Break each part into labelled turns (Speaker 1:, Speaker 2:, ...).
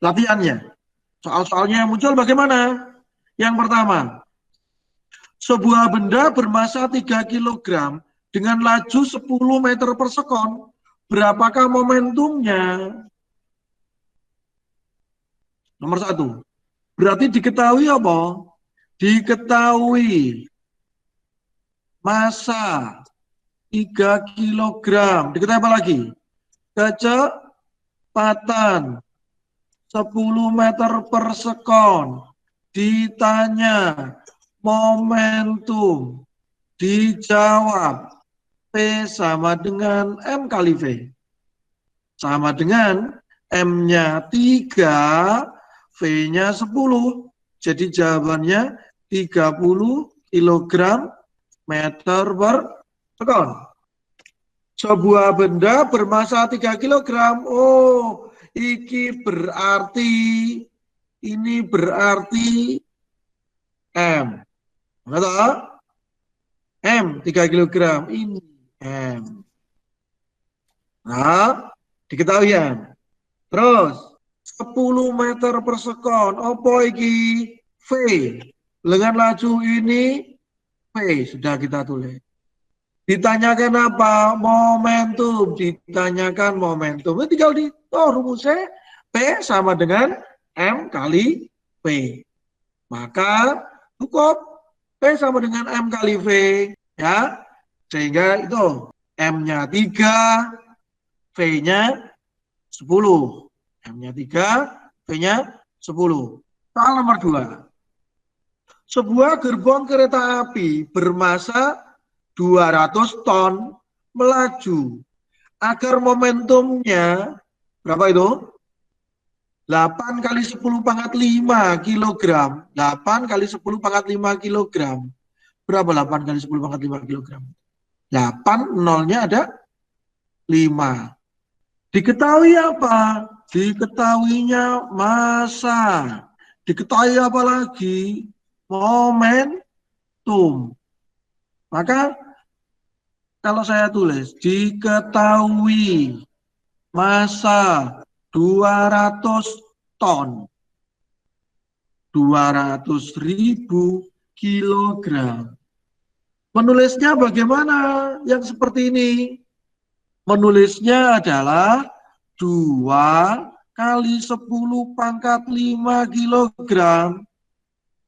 Speaker 1: latihannya. Soal-soalnya yang muncul bagaimana? Yang pertama, sebuah benda bermasa 3 kg dengan laju 10 meter per sekon, berapakah momentumnya? Nomor 1. Berarti diketahui apa? Diketahui massa 3 kg. Diketahui apa lagi? Kecepatan 10 meter per sekon. Ditanya momentum. Dijawab P sama dengan M kali V. Sama dengan M-nya 3, V-nya 10. Jadi jawabannya 30 kg meter per sekon. Sebuah benda bermasa 3 kg. Oh, ini berarti M. Betul? M 3 kg. Ini M. Nah, diketahui ya. Terus 10 meter per sekon. Apa iki? V. Dengan laju ini V sudah kita tulis. Ditanyakan apa? Momentum. Ditanyakan momentum. Ini tinggal rumusnya P sama dengan M kali V. Maka cukup P sama dengan M kali V. Ya. Sehingga itu M-nya 3, V-nya 10. M-nya 3, V-nya 10. Soal nomor 2. Sebuah gerbong kereta api bermasa 200 ton melaju. Agar momentumnya berapa itu? 8 kali 10 pangkat 5 kilogram. 8 kali 10 pangkat 5 kilogram. Berapa 8 kali 10 pangkat 5 kilogram? 8, nolnya ada 5. Diketahui apa? Diketahuinya massa. Diketahui apa lagi? Momentum. Maka kalau saya tulis, diketahui massa 200 ton. 200.000 kilogram. Menulisnya bagaimana yang seperti ini? Menulisnya adalah 2 kali 10 pangkat 5 kilogram.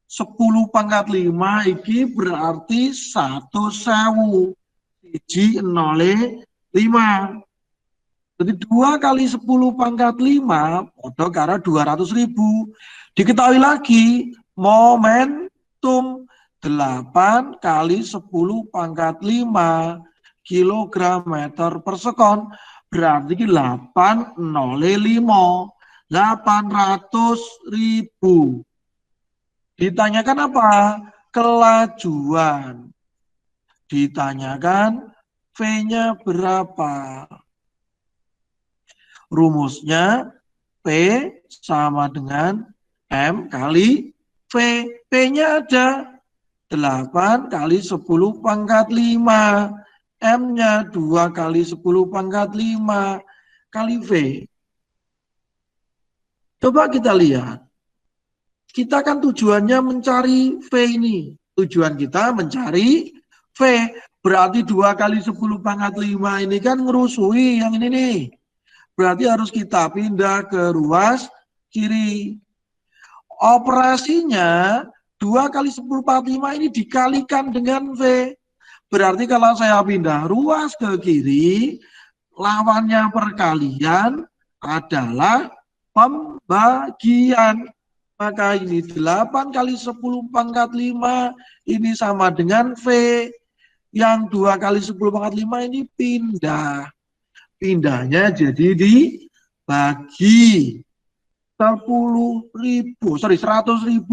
Speaker 1: 10 pangkat 5 ini berarti 1.000. Siji 0,5. Jadi 2 kali 10 pangkat 5 podo karo 200.000. Diketahui lagi momentum 8 kali 10 pangkat 5 kilogram meter per sekon. Berarti 805. 800.000. Ditanyakan apa? Kelajuan. Ditanyakan V-nya berapa? Rumusnya P sama dengan M kali V. P-nya ada 8 kali 10 pangkat 5. M-nya 2 kali 10 pangkat 5 kali V. Coba kita lihat. Kita kan tujuannya mencari V ini. Tujuan kita mencari V. Berarti 2 kali 10 pangkat 5 ini kan ngerusui yang ini nih. Berarti harus kita pindah ke ruas kiri. Operasinya 2 kali 10 pangkat 5 ini dikalikan dengan V. Berarti kalau saya pindah ruas ke kiri, lawannya perkalian adalah pembagian. Maka ini 8 kali 10 pangkat 5 ini sama dengan V. Yang 2 kali 10 pangkat 5 ini pindah. Pindahnya jadi dibagi 100.000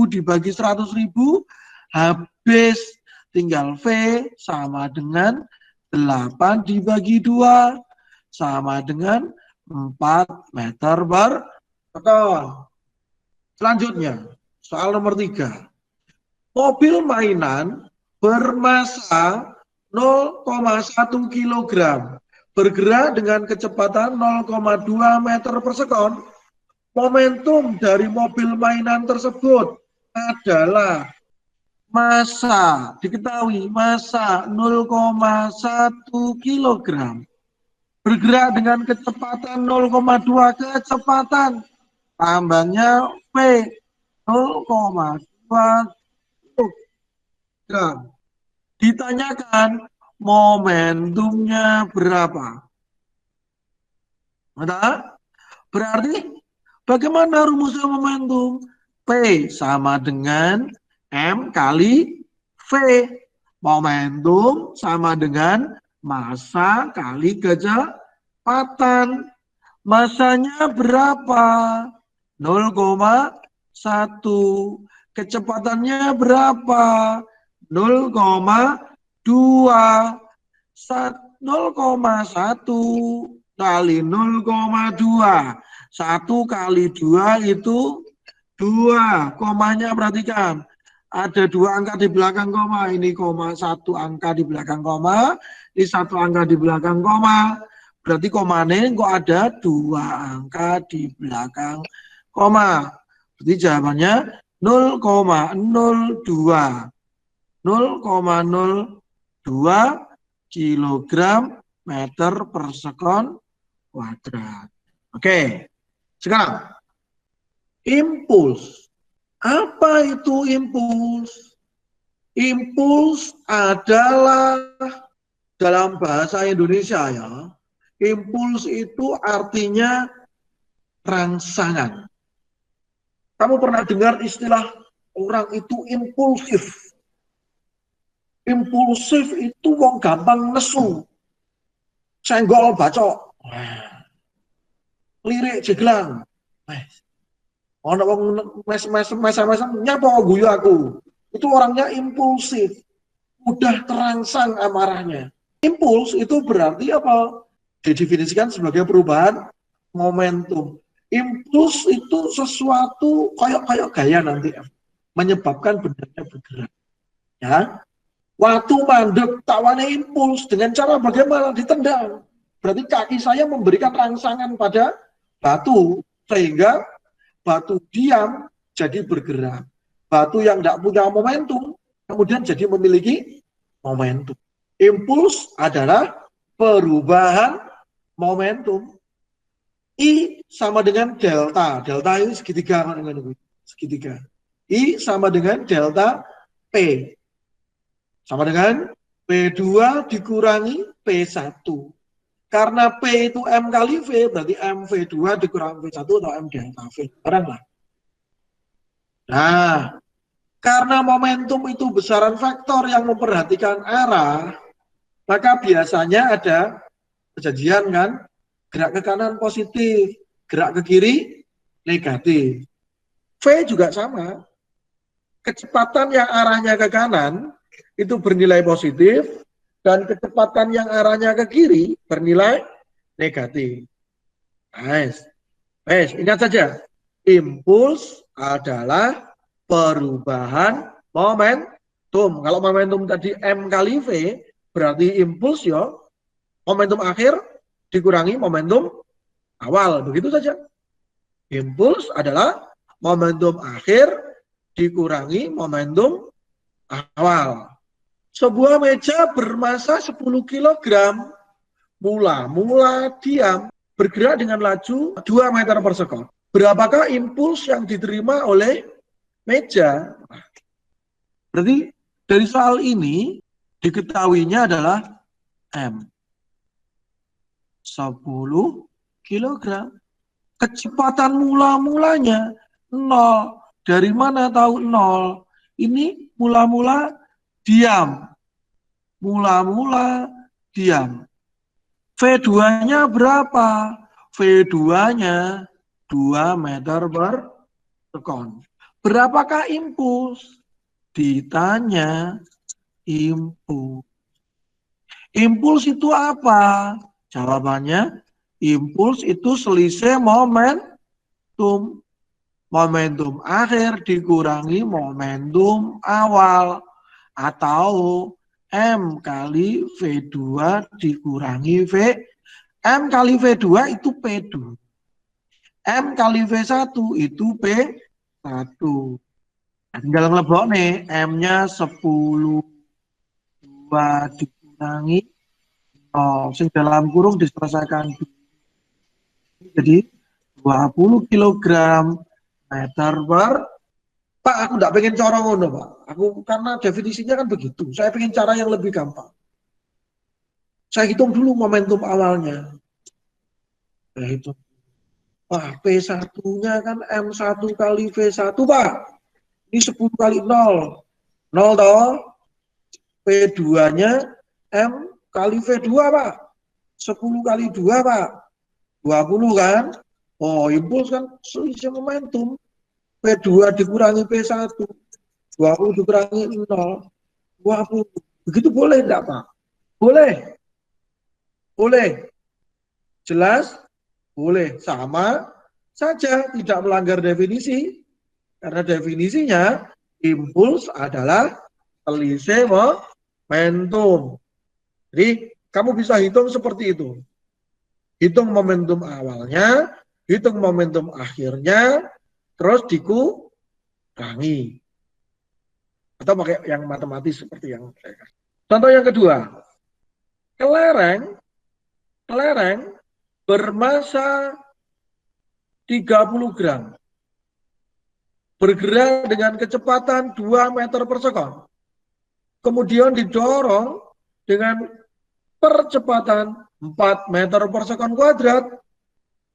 Speaker 1: dibagi 100.000 habis. Tinggal V sama dengan 8 dibagi 2 sama dengan 4 meter per sekon. Selanjutnya, soal nomor 3. Mobil mainan bermasa 0,1 kg bergerak dengan kecepatan 0,2 meter per sekon. Momentum dari mobil mainan tersebut adalah massa, diketahui massa 0,1 kg. Bergerak dengan kecepatan 0,2 kecepatan. Tambahnya V 0,2 kg. Ditanyakan momentumnya berapa? Ada? Berarti bagaimana rumusnya momentum? P sama dengan M kali V. Momentum sama dengan massa kali kecepatan. Massanya berapa? 0,1. Kecepatannya berapa? 0,2. 0,1 kali 0,2. 1 kali 2 itu 2. Komanya perhatikan. Ada 2 angka di belakang koma. Ini koma, 1 angka di belakang koma. Ini 1 angka di belakang koma. Berarti komanya kok ada 2 angka di belakang koma. Berarti jawabannya 0,02. 0,02 kilogram meter per sekon kuadrat. Oke, sekarang impuls. Apa itu impuls? Impuls adalah dalam bahasa Indonesia ya. Impuls itu artinya rangsangan. Kamu pernah dengar istilah orang itu impulsif. Impulsif itu wong gampang nesu. Senggol bacok. Lirik jeglang. Ono wong mes-mes nyapa guyu aku. Itu orangnya impulsif. Mudah terangsang amarahnya. Impuls itu berarti apa? Didefinisikan sebagai perubahan momentum. Impuls itu sesuatu kayak gaya nanti menyebabkan bendanya bergerak. Ya. Waktu mandek tawane impuls dengan cara bagaimana? Ditendang. Berarti kaki saya memberikan rangsangan pada batu sehingga batu diam jadi bergerak. Batu yang tidak punya momentum kemudian jadi memiliki momentum. Impuls adalah perubahan momentum. I sama dengan delta. Delta ini segitiga. Segitiga. I sama dengan delta P. Sama dengan P2 dikurangi P1. Karena P itu M kali V, berarti MV2 dikurangi V1 atau M delta V. Barang lah. Nah, karena momentum itu besaran vektor yang memperhatikan arah, maka biasanya ada kejadian kan, gerak ke kanan positif, gerak ke kiri negatif. V juga sama. Kecepatan yang arahnya ke kanan itu bernilai positif, dan kecepatan yang arahnya ke kiri bernilai negatif. Nice. Nice. Ingat saja, impuls adalah perubahan momentum. Kalau momentum tadi M kali V, berarti impuls ya, momentum akhir dikurangi momentum awal. Begitu saja. Impuls adalah momentum akhir dikurangi momentum awal. Sebuah meja bermassa 10 kg, mula-mula diam, bergerak dengan laju 2 meter per sekon. Berapakah impuls yang diterima oleh meja? Berarti dari soal ini diketahuinya adalah M. 10 kg. Kecepatan mula-mulanya 0. Dari mana tahu 0? Ini mula-mula diam. Mula-mula diam. V2-nya berapa? V2-nya 2 meter per sekon. Berapakah impuls? Ditanya impuls. Impuls itu apa? Jawabannya, impuls itu selisih momentum. Momentum akhir dikurangi momentum awal. Atau M kali V2 dikurangi V. M kali V2 itu P2. M kali V1 itu P1. Tinggal ngelebok nih, M-nya 10, 2 dikurangi 0, sing dalam kurung diselesaikan. Jadi 20 kilogram meter per. Pak, aku nggak pengen cara ngono, Pak. Aku karena definisinya kan begitu. Saya pengen cara yang lebih gampang. Saya hitung dulu momentum awalnya. Saya hitung. Wah, P1-nya kan M1 kali V1, Pak. Ini 10 kali 0. 0 toh. P2-nya M kali V2, Pak. 10 kali 2, Pak. 20 kan? Oh, impuls kan selisih momentum. P2 dikurangi P1. 20 dikurangi 0. 20. Begitu boleh enggak, Pak? Boleh. Boleh. Jelas? Boleh. Sama saja, tidak melanggar definisi. Karena definisinya impuls adalah selisih momentum. Jadi kamu bisa hitung seperti itu. Hitung momentum awalnya, hitung momentum akhirnya, terus dikurangi. Atau pakai yang matematis seperti yang saya kasih. Contoh yang kedua, kelereng bermasa 30 gram. Bergerak dengan kecepatan 2 meter per sekon. Kemudian didorong dengan percepatan 4 meter per sekon kuadrat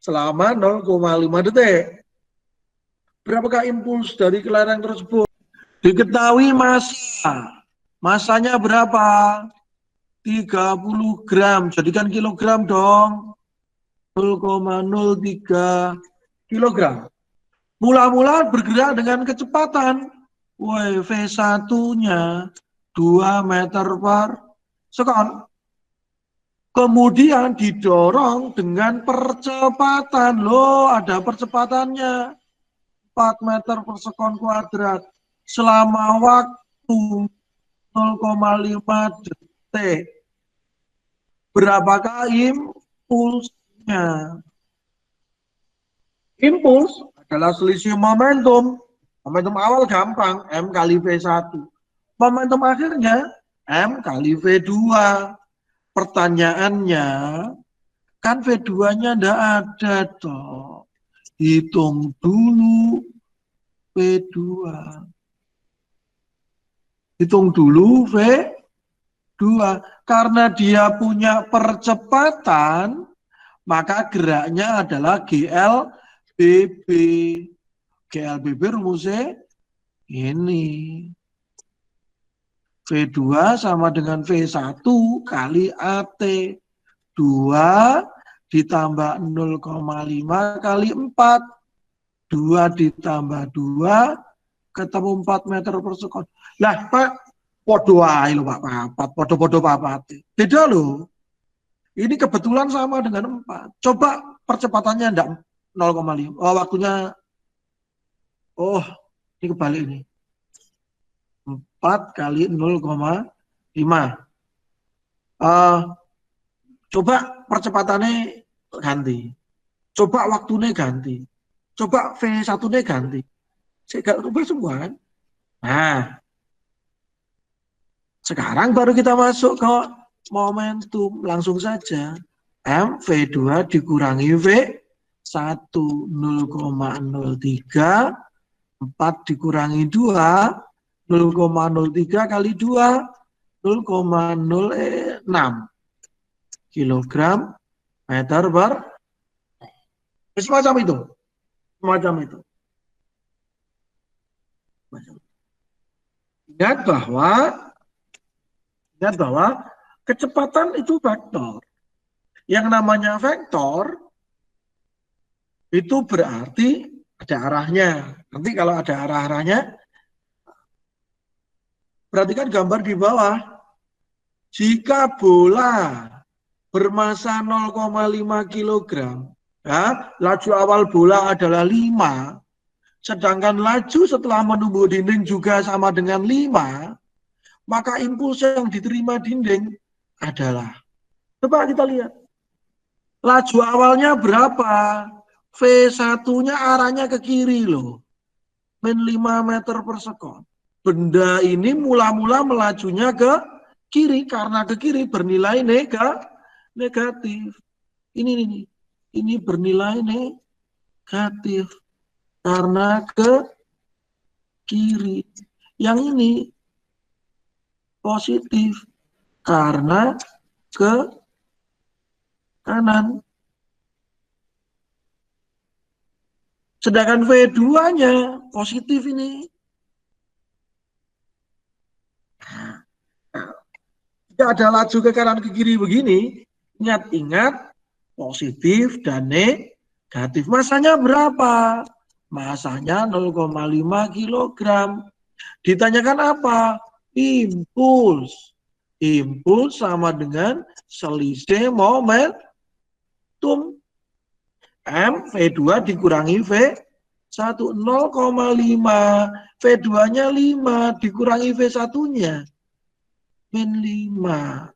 Speaker 1: selama 0,5 detik. Berapakah impuls dari kelereng tersebut? Diketahui massa. Masanya berapa? 30 gram. Jadikan kilogram dong. 0,03 kilogram. Mula-mula bergerak dengan kecepatan. Woi, V1-nya 2 meter per sekon. Kemudian didorong dengan percepatan. Loh, ada percepatannya. 4 meter per sekon kuadrat. Selama waktu 0,5 detik. Berapakah impulsnya? Impuls adalah selisih momentum. Momentum awal gampang, M kali V1. Momentum akhirnya, M kali V2. Pertanyaannya, kan V2-nya ndak ada toh. Hitung dulu V2. Hitung dulu V2. Karena dia punya percepatan, maka geraknya adalah GLBB. GLBB rumusnya ini. V2 sama dengan V1 kali AT. 2 ditambah 0,5 kali 4. 2 ditambah 2 ketemu 4 meter per sekon. Lah, Pak, podo ae lho Pak papat, podo-podo papat. Beda loh. Ini kebetulan sama dengan 4. Coba percepatannya enggak 0,5. Oh, waktunya oh, ini kebalik ini. 4 kali 0,5. Coba percepatannya ganti. Coba waktunya ganti. Coba V1-nya ganti. Saya gak rubah semua kan? Nah, sekarang baru kita masuk ke momentum. Langsung saja. M V2 dikurangi V1 0,03. 4 dikurangi 2. 0,03 kali 2. 0,06 kilogram meter per. Semacam itu. Semacam itu. Ingat bahwa kecepatan itu vektor. Yang namanya vektor itu berarti ada arahnya. Nanti kalau ada arah-arahnya, perhatikan gambar di bawah. Jika bola bermasa 0,5 kg, ya, laju awal bola adalah 5, sedangkan laju setelah menembus dinding juga sama dengan 5, maka impuls yang diterima dinding adalah, coba kita lihat, laju awalnya berapa? V1-nya arahnya ke kiri loh. Min 5 meter per sekon. Benda ini mula-mula melajunya ke kiri, karena ke kiri bernilai negatif. Ini bernilai negatif karena ke kiri. Yang ini positif karena ke kanan. Sedangkan V2-nya positif ini. Jika ada laju ke kanan ke kiri begini, ingat-ingat positif dan negatif. Masanya berapa? Masanya 0,5 kilogram. Ditanyakan apa? Impuls. Impuls sama dengan selisih momentum. M V2 dikurangi V1 0,5. V2-nya 5 dikurangi V1-nya. Min 5.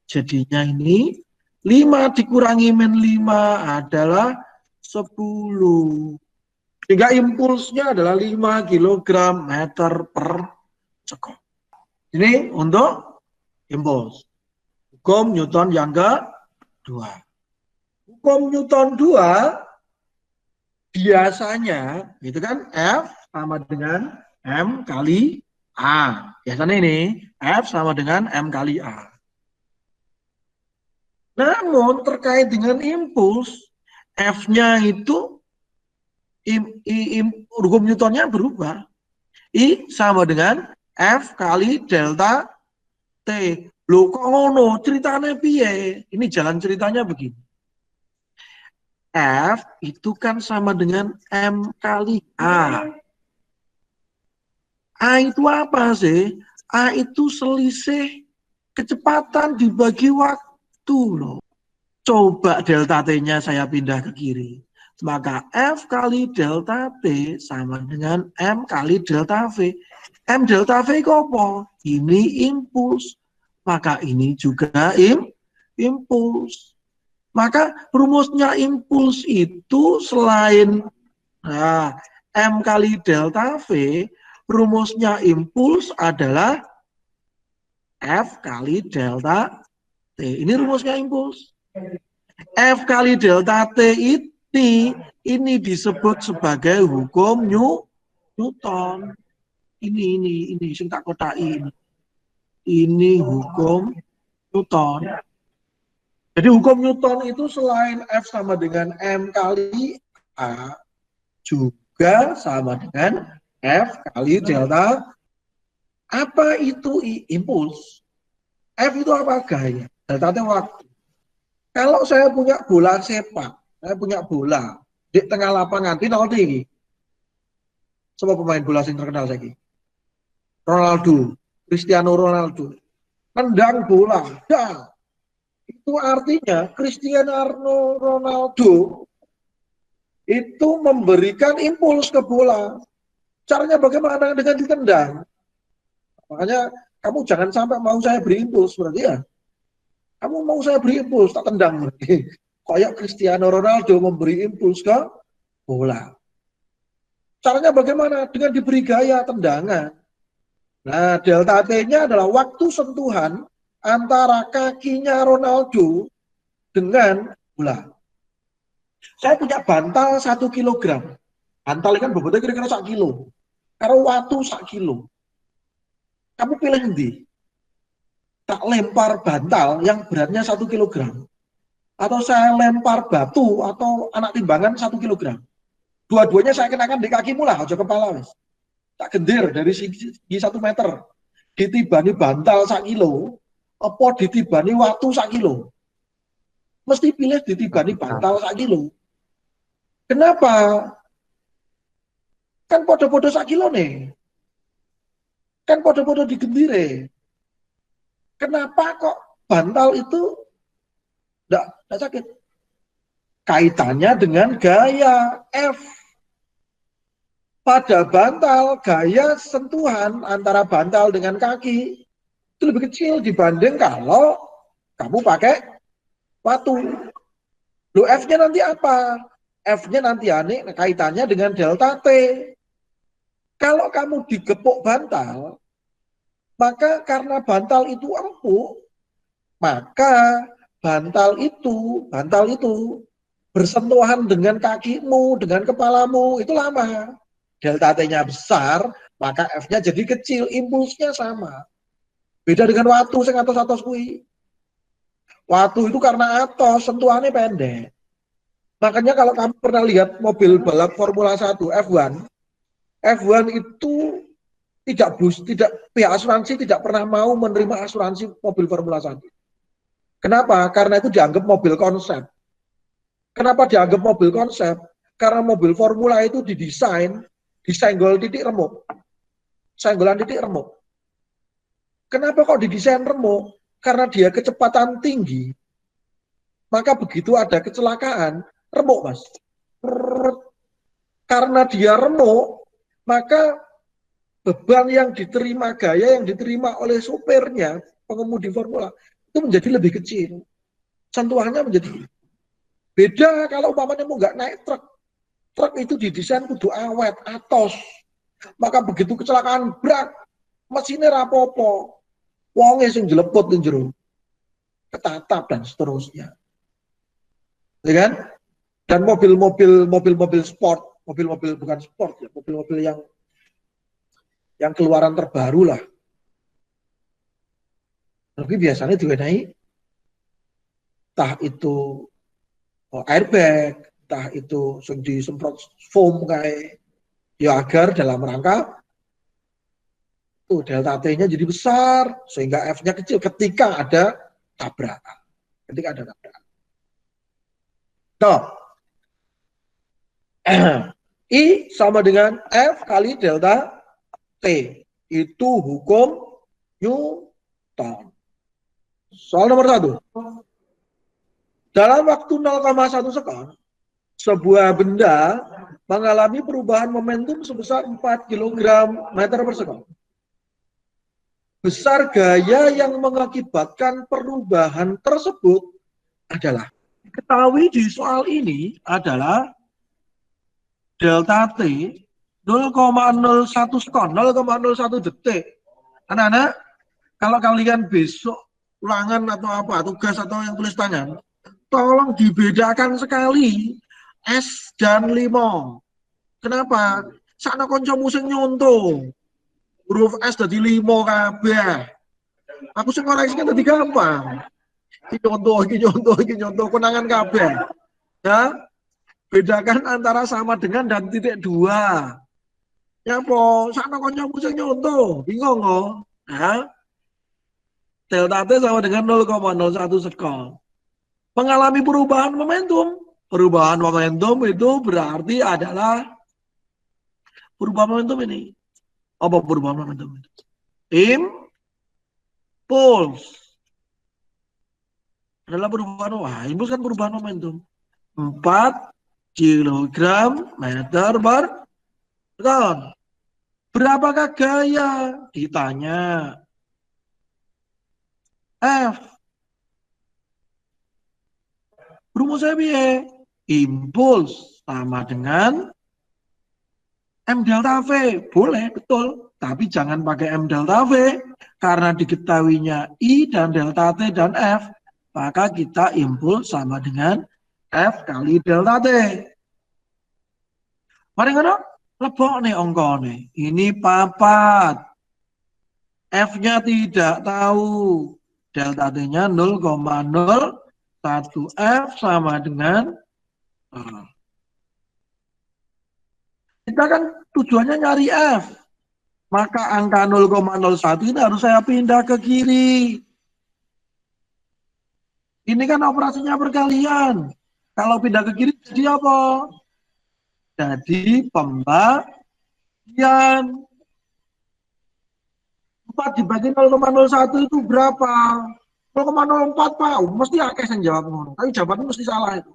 Speaker 1: Jadinya ini 5 dikurangi min 5 adalah 10. Sehingga impulsnya adalah 5 kg meter per sekon. Ini untuk impuls. Hukum Newton yang kedua. Hukum Newton 2 biasanya itu kan F sama dengan M kali A. Biasanya ini F sama dengan M kali A. Namun terkait dengan impuls, F-nya itu hukum Newtonnya berubah. I sama dengan F kali delta T. Loh kok ngono? Ceritanya piye? Ini jalan ceritanya begini. F itu kan sama dengan M kali A. A itu apa sih? A itu selisih kecepatan dibagi waktu loh. Coba delta T-nya saya pindah ke kiri. Maka F kali delta T sama dengan M kali delta V. M delta V apa? Ini impuls. Maka ini juga impuls. Maka rumusnya impuls itu selain M kali delta V, rumusnya impuls adalah F kali delta T. Ini rumusnya impuls. F kali delta T ini disebut sebagai hukum Newton. Ini sing tak kotai ini. Ini hukum Newton. Jadi hukum Newton itu selain F sama dengan M kali A juga sama dengan F kali delta. Apa itu impuls? F itu apa? Gaya. Delta T waktu. Kalau saya punya bola sepak, saya punya bola di tengah lapangan, penalti ini. Siapa pemain bola yang terkenal lagi? Ronaldo, Cristiano Ronaldo. Tendang bola, dah. Itu artinya Cristiano Ronaldo itu memberikan impuls ke bola. Caranya bagaimana? Dengan ditendang. Makanya kamu jangan sampai mau saya beri impuls, berarti ya. Kamu mau saya beri impuls, tak tendang berarti. Kayak Cristiano Ronaldo memberi impuls ke bola. Caranya bagaimana? Dengan diberi gaya tendangan. Nah, delta T-nya adalah waktu sentuhan antara kakinya Ronaldo dengan bola. Saya punya bantal 1 kilogram. Bantal kan bobotnya kira-kira 1 kilo. Karo watu 1 kilo. Kamu pilih nanti. Tak lempar bantal yang beratnya 1 kilogram. Atau saya lempar batu atau anak timbangan 1 kilogram. Dua-duanya saya kenakan di kakimu lah, aja kepala wis. Tak gendir dari segi 1 meter. Ditibani bantal 1 kilo, apa ditibani watu 1 kilo. Mesti pilih ditibani bantal 1 kilo. Kenapa? Kan podo-podo 1 kilo nih. Kan podo-podo digembire. Kenapa kok bantal itu enggak sakit? Kaitannya dengan gaya F. Pada bantal, gaya sentuhan antara bantal dengan kaki itu lebih kecil dibanding kalau kamu pakai watu. Lo F-nya nanti apa? F-nya nanti aneh kaitannya dengan delta T. Kalau kamu digepuk bantal, maka karena bantal itu empuk, maka bantal itu bersentuhan dengan kakimu, dengan kepalamu, itu lama. Delta T-nya besar, maka F-nya jadi kecil, impulsnya sama. Beda dengan watu sing atos-atos kuwi. Watu itu karena atos, sentuhannya pendek. Makanya kalau kamu pernah lihat mobil balap Formula 1 F1 itu tidak pihak asuransi tidak pernah mau menerima asuransi mobil Formula 1. Kenapa? Karena itu dianggap mobil konsep. Kenapa dianggap mobil konsep? Karena mobil Formula itu disenggol titik remuk. Senggolan titik remuk. Kenapa kok didesain remuk? Karena dia kecepatan tinggi. Maka begitu ada kecelakaan, remuk, Mas. Karena dia remuk, maka beban yang diterima, gaya yang diterima oleh sopirnya, pengemudi Formula, itu menjadi lebih kecil. Sentuhannya menjadi beda kalau umpamanya mau nggak naik truk. Truk itu didesain kudu awet, atos. Maka begitu kecelakaan brak, mesinnya rapopo. Wongnya sing jeleput di jero. Ketatap dan seterusnya. Ya kan? Dan mobil-mobil sport, mobil-mobil bukan sport ya, mobil-mobil yang keluaran terbaru lah. Tapi biasanya diwenehi entah itu airbag, entah itu disemprot foam kayak ya agar dalam rangka tuh delta T-nya jadi besar sehingga F-nya kecil ketika ada tabrakan. Ketika ada tabrakan. Nah, I sama dengan F kali delta T. Itu hukum Newton. Soal nomor 1. Dalam waktu 0,1 sekon, sebuah benda mengalami perubahan momentum sebesar 4 kg meter per sekon. Besar gaya yang mengakibatkan perubahan tersebut adalah, diketahui di soal ini adalah delta T 0,01 sekon, 0,01 detik. Anak-anak, kalau kalian besok ulangan atau apa, tugas atau yang tulis tangan, tolong dibedakan sekali S dan limo. Kenapa? Sakno kancamu sing nyontoh. Huruf S dadi limo kabeh. Aku sing ngoreksi kan dadi gampang. Iki nyontoh, konangan kabeh. Ya, bedakan antara sama dengan dan titik 2. Ya po, sakno kancamu sing nyontoh. Bingung kok? Ya. Delta T sama dengan 0,01 sekon. Mengalami perubahan momentum. Perubahan momentum itu berarti adalah perubahan momentum ini. Apa perubahan momentum itu? Impuls. Adalah perubahan, wah, impuls kan perubahan momentum. 4 kilogram meter per sekon. Berapakah gaya? Ditanya. F. Rumusnya piye? Impuls sama dengan M delta V. Boleh, betul. Tapi jangan pakai M delta V. Karena diketahuinya I dan delta T dan F. Maka kita impuls sama dengan F kali delta T. Mari ngono, lebok nih ongkone. Ini papat. F-nya tidak tahu. Delta T-nya 0,01 F sama dengan kita kan tujuannya nyari F. Maka angka 0,01 ini harus saya pindah ke kiri. Ini kan operasinya perkalian. Kalau pindah ke kiri jadi apa? Jadi pembagian. 4 dibagi 0,01 itu berapa? 0,04 Pak. Mesti akeh yang jawab ngono. Tapi jawabannya mesti salah itu.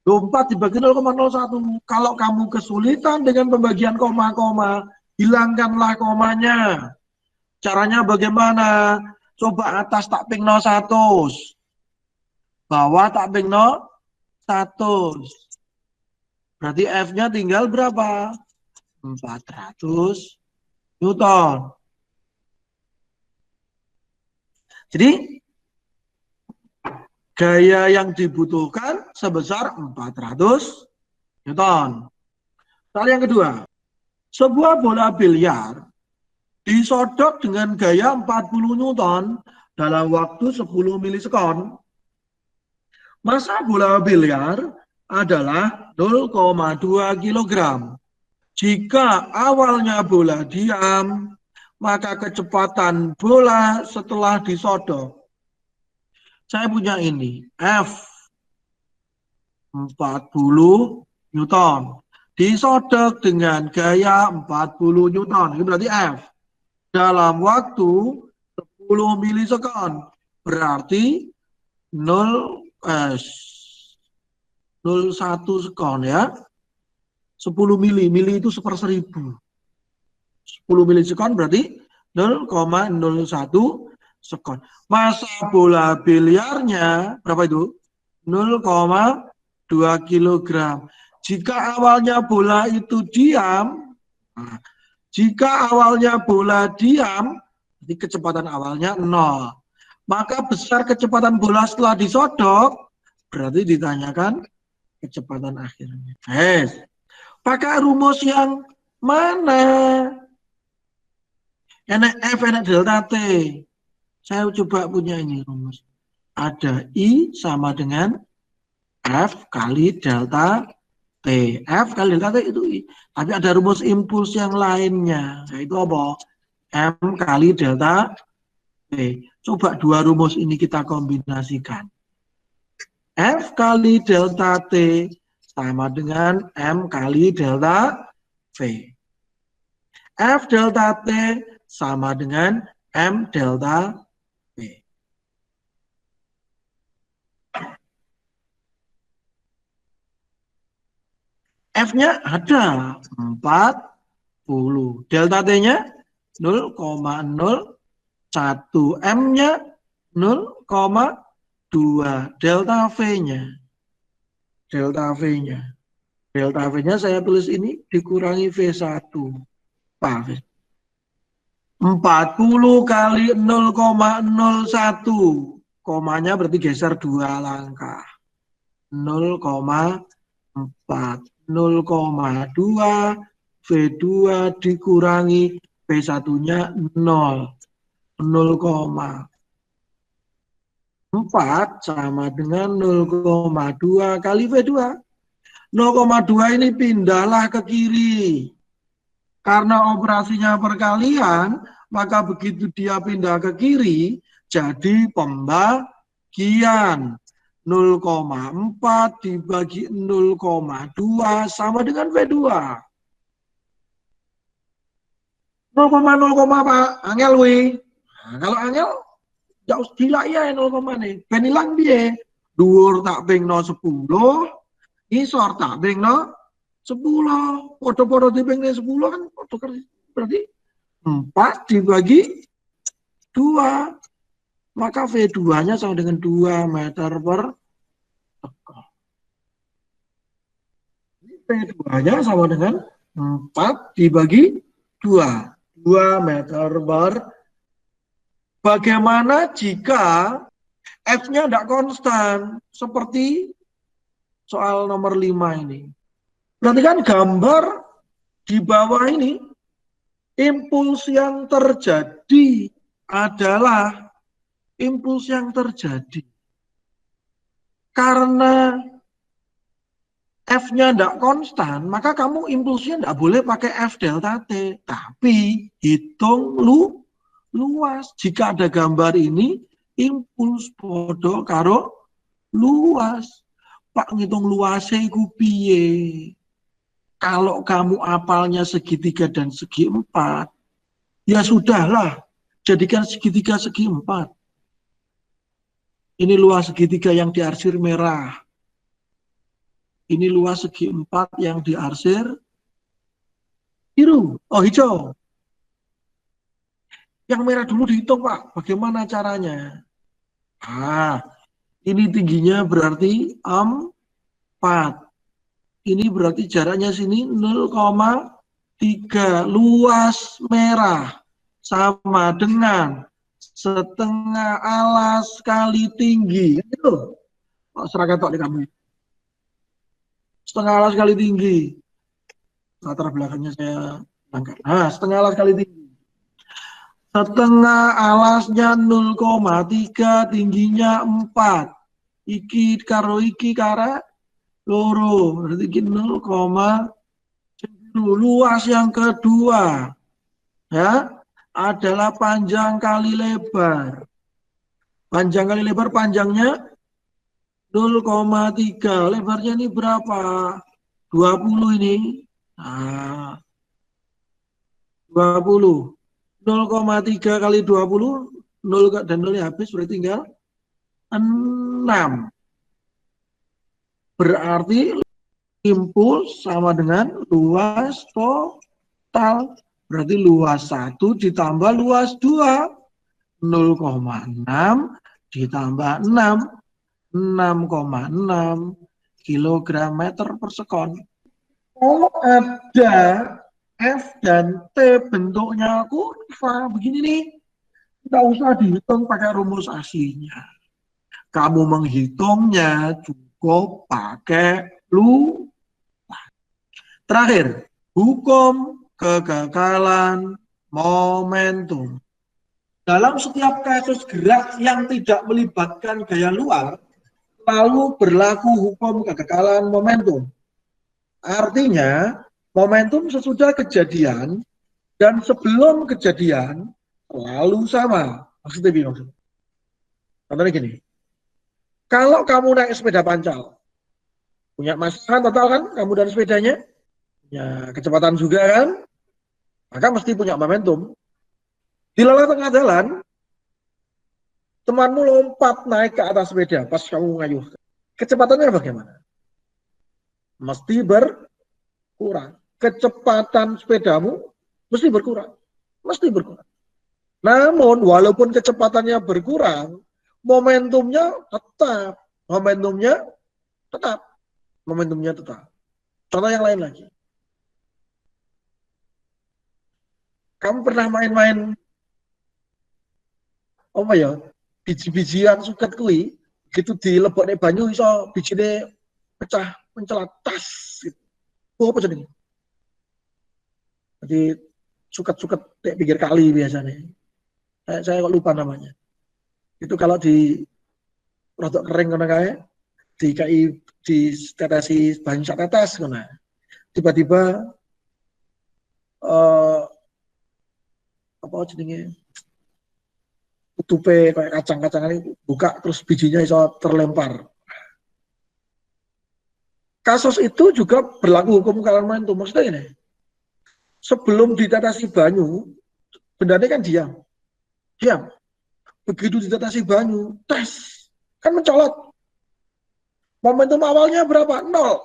Speaker 1: 4 dibagi 0,01. Kalau kamu kesulitan dengan pembagian koma-koma, hilangkanlah komanya. Caranya bagaimana? Coba atas tak pingno 100. Bawah tak pingno 100. Berarti F-nya tinggal berapa? 400 Newton. Jadi gaya yang dibutuhkan sebesar 400 Newton. Soal yang kedua, sebuah bola biliar disodok dengan gaya 40 Newton dalam waktu 10 milisekon. Massa bola biliar adalah 0,2 kg. Jika awalnya bola diam, maka kecepatan bola setelah disodok. Saya punya ini, F 40 Newton. Disodok dengan gaya 40 Newton. Itu berarti F. Dalam waktu 10 milisekon. Berarti 0,1 sekon ya. 10 mili. Mili itu 1/1000. 10 milisekon berarti 0,01 sekon. Massa bola biliarnya berapa itu? 0,2 kg. Jika awalnya bola itu diam, jadi kecepatan awalnya 0. Maka besar kecepatan bola setelah disodok, berarti ditanyakan kecepatan akhirnya. Pakai rumus yang mana? Enak F, enak delta T. Saya coba punya ini rumus. Ada I sama dengan F kali delta T. F kali delta T itu I. Tapi ada rumus impuls yang lainnya. Yaitu apa? M kali delta T. Coba dua rumus ini kita kombinasikan. F kali delta T sama dengan M kali delta V. F delta T sama dengan M delta V. F-nya ada 40. Delta T-nya 0,01. M-nya 0,2. Delta V-nya. Delta V-nya saya tulis ini dikurangi V1. Pak, 40 kali 0,01. Komanya berarti geser 2 langkah. 0,4. 0,2 V2 dikurangi V1-nya 0. 0,4 sama dengan 0,2 kali V2. 0,2 ini pindahlah ke kiri. Karena operasinya perkalian, maka begitu dia pindah ke kiri, jadi pembagian. 0,4 dibagi 0,2 sama dengan V2. 0,0, Pak. Angel wi. Nah, kalau angel jauh gila ya 0, nih. Ben ilang piye? Dhuwur tak pingno 10, isor tak pingno 10. Podo-podo dipingno 10 kan podo berarti 4 dibagi 2. Maka V2-nya sama dengan 2 meter per sekon. V2-nya sama dengan 4 dibagi 2. 2 meter per. Bagaimana jika F-nya tidak konstan? Seperti soal nomor 5 ini. Berarti kan gambar di bawah ini, impuls yang terjadi adalah impuls yang terjadi karena F-nya tidak konstan, maka kamu impulsnya tidak boleh pakai F delta T, tapi hitung luas. Jika ada gambar ini, impuls podo karo luas. Pak ngitung luasnya iku piye? Kalau kamu apalnya segitiga dan segi 4, ya sudahlah, jadikan segitiga segi 4. Ini luas segitiga yang diarsir merah. Ini luas segi 4 yang diarsir biru. Oh, hijau. Yang merah dulu dihitung, Pak. Bagaimana caranya? Ini tingginya berarti 4. Ini berarti jaraknya sini 0,3. Luas merah sama dengan setengah alas kali tinggi. Itu seragam tok di kamu. Setengah alas kali tinggi. Latar belakangnya saya angkat. Nah, setengah alas kali tinggi. Setengah alasnya 0,3, tingginya 4. Iki karo iki kara loro. Berarti iki 0,1. Luas yang kedua ya adalah panjang kali lebar. Panjang kali lebar, panjangnya 0,3. Lebarnya ini berapa? 20 ini. Nah, 20. 0,3 kali 20, 0 dan 0 habis berarti tinggal 6. Berarti impuls sama dengan luas total. Berarti luas 1 ditambah luas 2. 0,6 ditambah 6. 6,6 kilogram meter per sekon. Kalau ada F dan T bentuknya kurva begini nih, tidak usah dihitung pakai rumus aslinya. Kamu menghitungnya cukup pakai luas. Terakhir, hukum kegagalan momentum. Dalam setiap kasus gerak yang tidak melibatkan gaya luar, lalu berlaku hukum kegagalan momentum. Artinya, momentum sesudah kejadian dan sebelum kejadian selalu sama. Maksudnya gini. Contohnya gini. Kalau kamu naik sepeda pancal, punya masalah total kan kamu dan sepedanya, punya kecepatan juga kan, maka mesti punya momentum. Di tengah jalan, temanmu lompat naik ke atas sepeda pas kamu ngayuh. Kecepatannya bagaimana? Mesti berkurang. Kecepatan sepedamu mesti berkurang. Mesti berkurang. Namun, walaupun kecepatannya berkurang, momentumnya tetap. Momentumnya tetap. Contoh yang lain lagi. Kamu pernah main-main apa ya? Biji-bijian suket kui, gitu dilebokne banyu iso bijine pecah mencelat tas gitu. Apa jenenge? Jadi suket-suket di pinggir kali biasanya. Saya kok lupa namanya. Itu kalau di rodok kering ngono kae, di tetesi banyu sak tetes ngono. Tiba-tiba apa jenenge? Tutupe kayak kacang-kacangan itu buka terus bijinya iso terlempar. Kasus itu juga berlaku hukum kegagalan momentum. Maksudnya ini, sebelum ditetesi banyu, bendanya kan diam. Begitu ditetesi banyu, tes, kan mencolot. Momentum awalnya berapa? 0.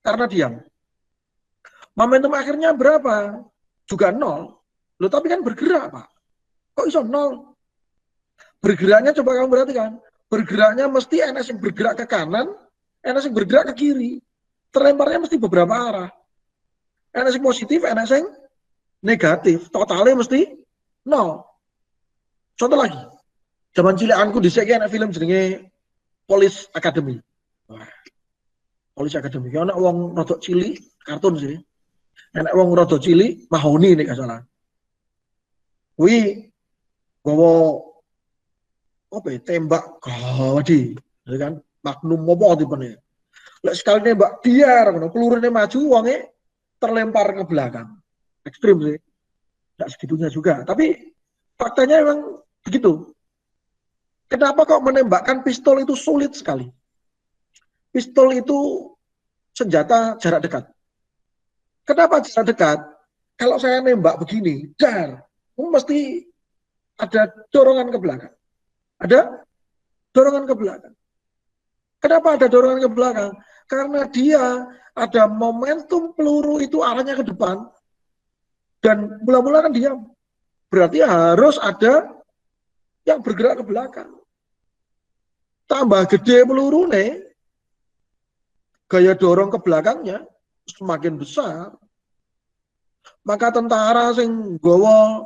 Speaker 1: Karena diam. Momentum akhirnya berapa? Juga 0. Loh, tapi kan bergerak, Pak. Kok iso 0? Bergeraknya coba kamu perhatikan. Bergeraknya mesti NS yang bergerak ke kanan, NS yang bergerak ke kiri. Terlemparnya mesti beberapa arah. NS yang positif, NS yang negatif. Totalnya mesti 0. Contoh lagi. Zaman cilikanku dhisik ana film jenenge Police Academy. Police Academy. Ya ana wong rodok cilik, kartun sih. Enak wong rodok cilik, Mahoni nek gak salah. Kuwi gawa apa ya, tembak gawadi, ya kan? Magnum apa tipene. Lek sekali nembak biar ngono, pelurune maju wonge terlempar ke belakang. Ekstrim sih. Enggak segitunya juga, tapi faktanya memang begitu. Kenapa kok menembakkan pistol itu sulit sekali? Pistol itu senjata jarak dekat. Kenapa jarak dekat? Kalau saya nembak begini, dar, mesti ada dorongan ke belakang. Ada dorongan ke belakang. Kenapa ada dorongan ke belakang? Karena dia ada momentum peluru itu arahnya ke depan dan mula-mula kan diam. Berarti harus ada yang bergerak ke belakang. Tambah gede peluru nih, gaya dorong ke belakangnya semakin besar. Maka tentara sing nggawa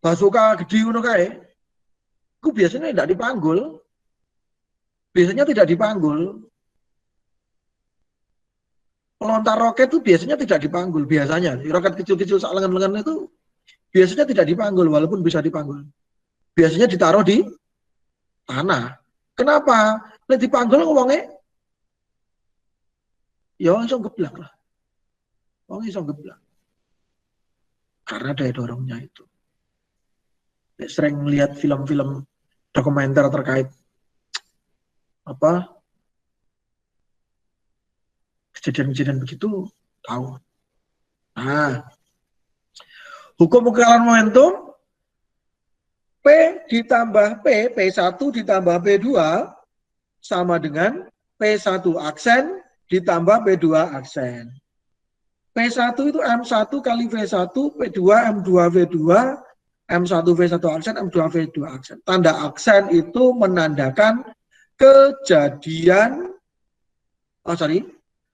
Speaker 1: basoka gede ngono kae, itu biasanya tidak dipanggul. Biasanya tidak dipanggul. Pelontar roket itu biasanya tidak dipanggul. Biasanya roket kecil-kecil sak lengan-lengan itu biasanya tidak dipanggul, walaupun bisa dipanggul. Biasanya ditaruh di tanah. Kenapa? Nek dipanggul ngomongnya, ya langsung geblak lah. Wong iso geblak. Karena daya dorongnya itu. Sering melihat film-film dokumenter terkait apa kejadian-kejadian begitu, tahu. Nah, hukum kekalahan momentum P ditambah P1 ditambah P2 sama dengan P1 aksen ditambah P2 aksen. P1 itu M1 kali V1, P2 M2 V2, M1 V1 aksen, M2 V2 aksen. Tanda aksen itu menandakan kejadian,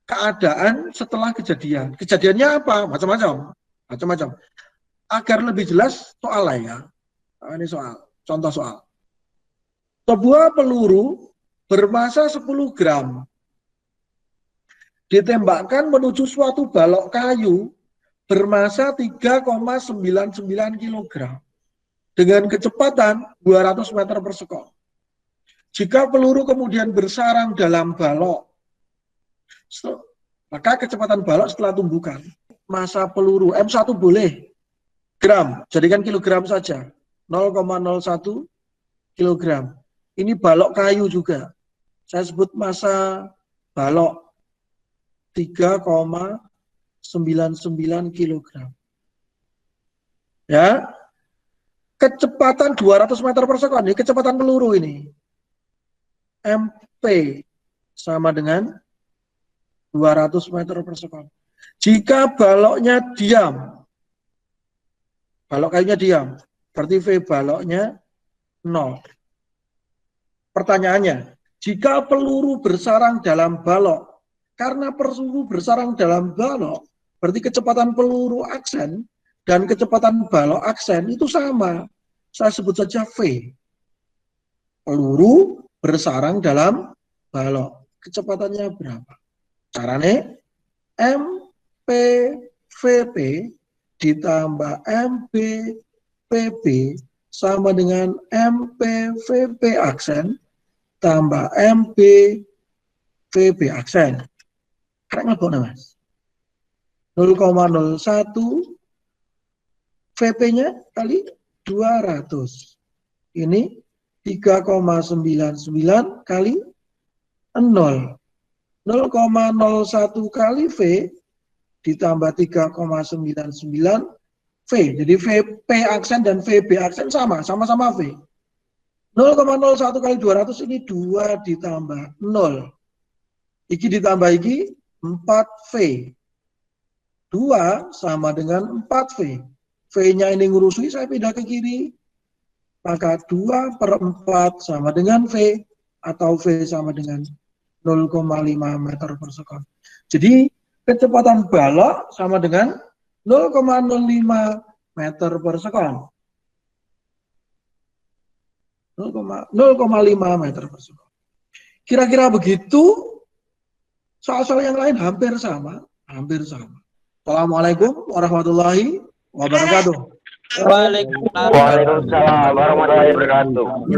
Speaker 1: keadaan setelah kejadian. Kejadiannya apa? Macam-macam. Agar lebih jelas soal lah ya. Ini soal, contoh soal. Sebuah peluru bermasa 10 gram ditembakkan menuju suatu balok kayu bermasa 3,99 kg dengan kecepatan 200 meter per sekon. Jika peluru kemudian bersarang dalam balok, maka kecepatan balok setelah tumbukan. Masa peluru M1 boleh gram, jadikan kilogram saja, 0,01 kilogram. Ini balok kayu juga. Saya sebut masa balok 3,99 kilogram. Ya. Kecepatan 200 meter per sekon, ini kecepatan peluru ini. MP sama dengan 200 meter per sekon. Jika baloknya diam, balok kayunya diam, berarti V baloknya 0. Pertanyaannya, jika peluru bersarang dalam balok, karena peluru bersarang dalam balok, berarti kecepatan peluru aksen dan kecepatan balok aksen itu sama. Saya sebut saja V. Peluru bersarang dalam balok. Kecepatannya berapa? Caranya MPVP ditambah MPVP sama dengan MPVP aksen tambah MPVP aksen. Karena ngelbok mas. 0,01 VP-nya kali 200. Ini 3,99 kali 0. 0,01 kali V ditambah 3,99 V. Jadi VP aksen dan VB aksen sama-sama V. 0,01 kali 200 ini 2 ditambah 0. Iki ditambah iki 4V. 2 sama dengan 4V. V-nya ini ngurusui, saya pindah ke kiri. Maka 2/4 sama dengan V. Atau V sama dengan 0,5 meter per sekon. Jadi kecepatan balok sama dengan 0,05 meter per sekon. 0,5 meter per sekon. Kira-kira begitu. Soal-soal yang lain hampir sama. Assalamualaikum warahmatullahi wabarakatuh.
Speaker 2: Waalaikumsalam warahmatullahi wabarakatuh.